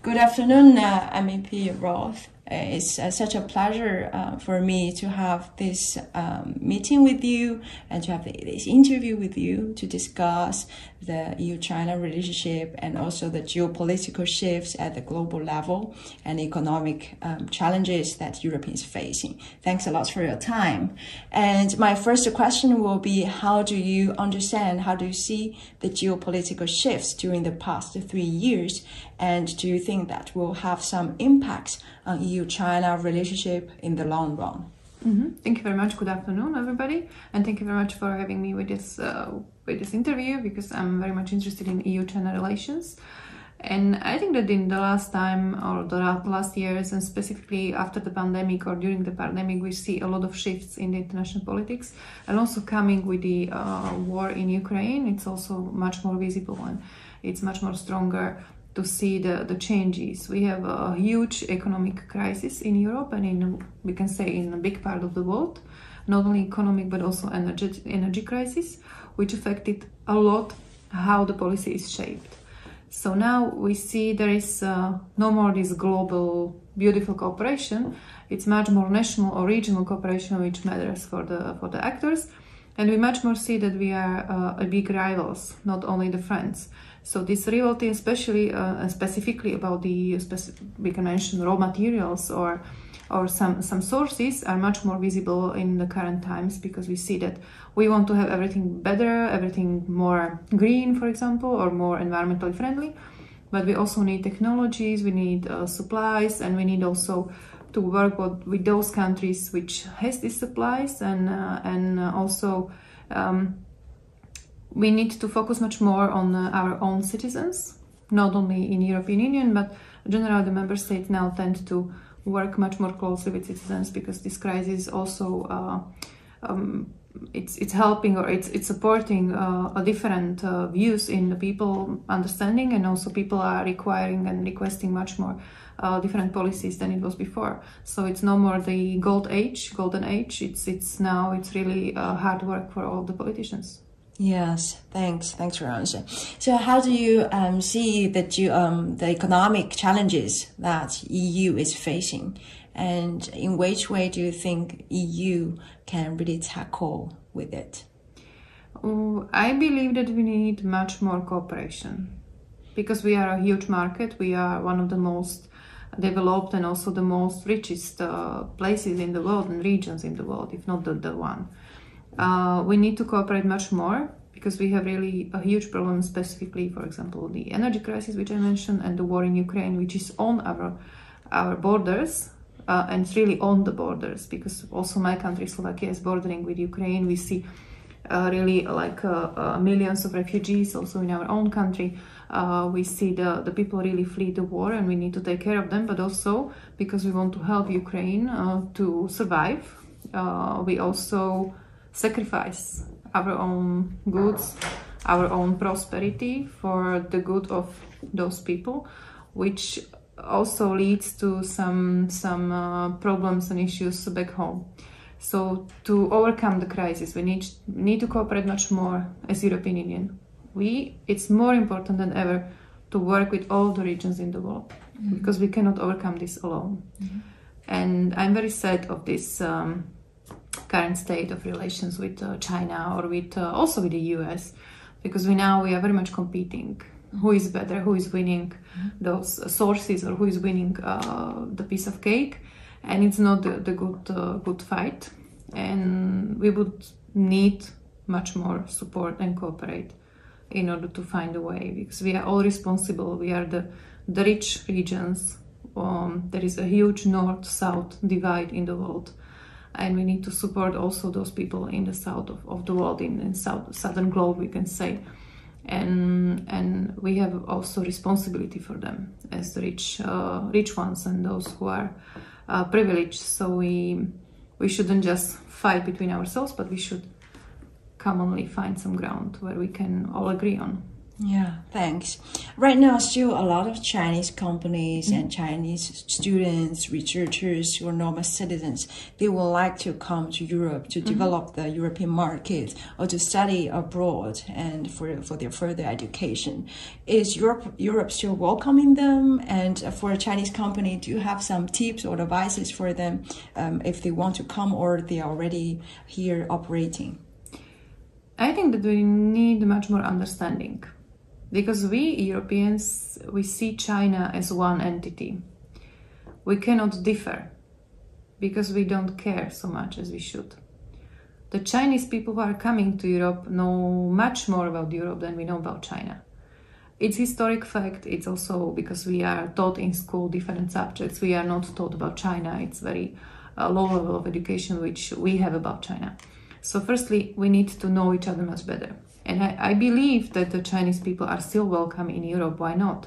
Good afternoon, MEP Roth. It's such a pleasure for me to have this meeting with you and to have this interview with you to discuss the EU-China relationship and also the geopolitical shifts at the global level and economic challenges that Europe is facing. Thanks a lot for your time. And my first question will be, how do you understand, how do you see the geopolitical shifts during the past 3 years? And do you think that will have some impacts on EU-China relationship in the long run? Thank you very much. Good afternoon, everybody, and thank you very much for having me with this interview, because I'm very much interested in EU-China relations. And I think that in the last time or the last years, and specifically after the pandemic or during the pandemic, we see a lot of shifts in the international politics, and also coming with the war in Ukraine, it's also much more visible and it's much more stronger to see the changes. We have a huge economic crisis in Europe and we can say in a big part of the world, not only economic but also energy crisis, which affected a lot how the policy is shaped. So now we see there is no more this global beautiful cooperation. It's much more national or regional cooperation which matters for the actors, and we much more see that we are a big rivals, not only the friends. So this rivalry, especially specifically about we can mention raw materials or some sources, are much more visible in the current times, because we see that we want to have everything better, everything more green, for example, or more environmentally friendly. But we also need technologies, we need supplies, and we need also to work with those countries which has these supplies, and also we need to focus much more on our own citizens, not only in European Union, but generally the member states now tend to work much more closely with citizens, because this crisis also it's helping, or it's supporting a different views in the people understanding, and also people are requiring and requesting much more different policies than it was before. So it's no more the golden age. It's really hard work for all the politicians. Yes, thanks for your answer. So how do you see the economic challenges that EU is facing, and in which way do you think EU can really tackle with it? I believe that we need much more cooperation, because we are a huge market. We are one of the most developed and also the most richest places in the world and regions in the world, if not the one. We need to cooperate much more, because we have really a huge problem, specifically, for example, the energy crisis, which I mentioned, and the war in Ukraine, which is on our borders, and it's really on the borders, because also my country, Slovakia, is bordering with Ukraine. We see really like millions of refugees also in our own country. We see the people really flee the war, and we need to take care of them, but also because we want to help Ukraine to survive, we also sacrifice our own goods, our own prosperity for the good of those people, which also leads to some problems and issues back home. So to overcome the crisis, we need to cooperate much more as European Union. It's more important than ever to work with all the regions in the world, because we cannot overcome this alone. And I'm very sad of this current state of relations with China, or with also with the US, because we are very much competing. Who is better? Who is winning those sources, or who is winning the piece of cake? And it's not the good fight. And we would need much more support and cooperate in order to find a way, because we are all responsible. We are the rich regions. There is a huge north-south divide in the world, and we need to support also those people in the south of the world, in southern globe, we can say. And we have also responsibility for them as the rich ones and those who are privileged. So we shouldn't just fight between ourselves, but we should commonly find some ground where we can all agree on. Yeah, thanks. Right now, still a lot of Chinese companies and Chinese students, researchers who are normal citizens, they would like to come to Europe to develop the European market or to study abroad and for their further education. Is Europe still welcoming them? And for a Chinese company, do you have some tips or advices for them if they want to come or they are already here operating? I think that we need much more understanding. Because we Europeans, we see China as one entity. We cannot differ because we don't care so much as we should. The Chinese people who are coming to Europe know much more about Europe than we know about China. It's historic fact. It's also because we are taught in school different subjects. We are not taught about China. It's very low level of education which we have about China. So firstly, we need to know each other much better. And I believe that the Chinese people are still welcome in Europe. Why not?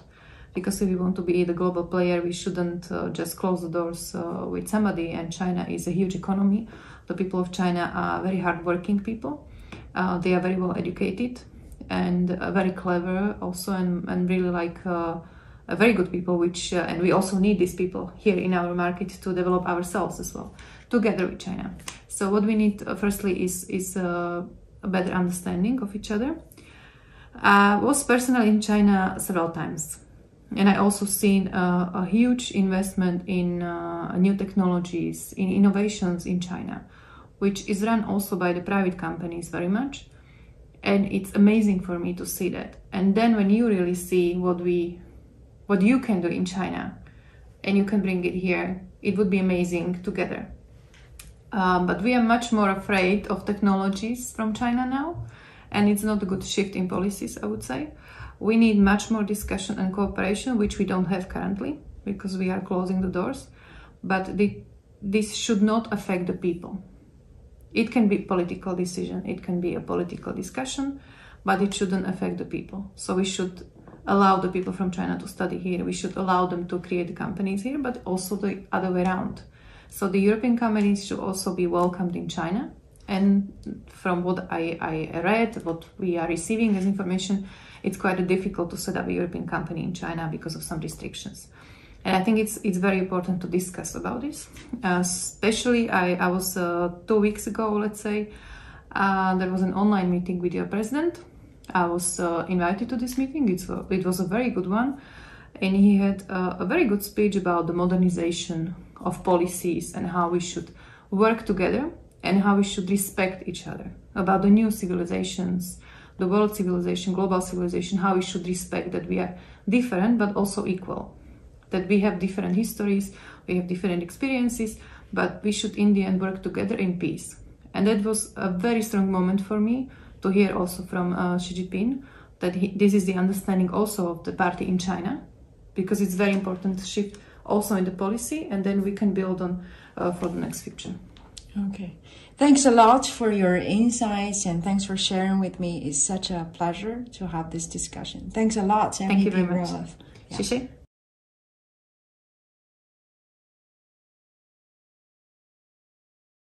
Because if we want to be the global player, we shouldn't just close the doors with somebody. And China is a huge economy. The people of China are very hardworking people. They are very well educated and very clever also, and really like very good people, and we also need these people here in our market to develop ourselves as well, together with China. So what we need firstly is a better understanding of each other. I was personally in China several times, and I also seen a huge investment in new technologies, in innovations in China, which is run also by the private companies very much. And it's amazing for me to see that. And then when you really see what you can do in China, and you can bring it here, it would be amazing together. But we are much more afraid of technologies from China now, and it's not a good shift in policies, I would say. We need much more discussion and cooperation, which we don't have currently, because we are closing the doors. But this should not affect the people. It can be a political decision, it can be a political discussion, but it shouldn't affect the people. So we should allow the people from China to study here. We should allow them to create companies here, but also the other way around. So the European companies should also be welcomed in China. And from what I read, what we are receiving as information, it's quite difficult to set up a European company in China because of some restrictions. And I think it's very important to discuss about this. Especially, I was 2 weeks ago, let's say, there was an online meeting with your president. I was invited to this meeting. It was a very good one. And he had a very good speech about the modernization of policies and how we should work together and how we should respect each other, about the new civilizations, the world civilization, global civilization, how we should respect that we are different but also equal, that we have different histories, we have different experiences, but we should in the end work together in peace. And that was a very strong moment for me to hear also from Xi Jinping that this is the understanding also of the party in China, because it's very important to shift also in the policy, and then we can build on for the next future. Okay. Thanks a lot for your insights, and thanks for sharing with me. It's such a pleasure to have this discussion. Thanks a lot. Thank you very much. Yeah. 谢谢。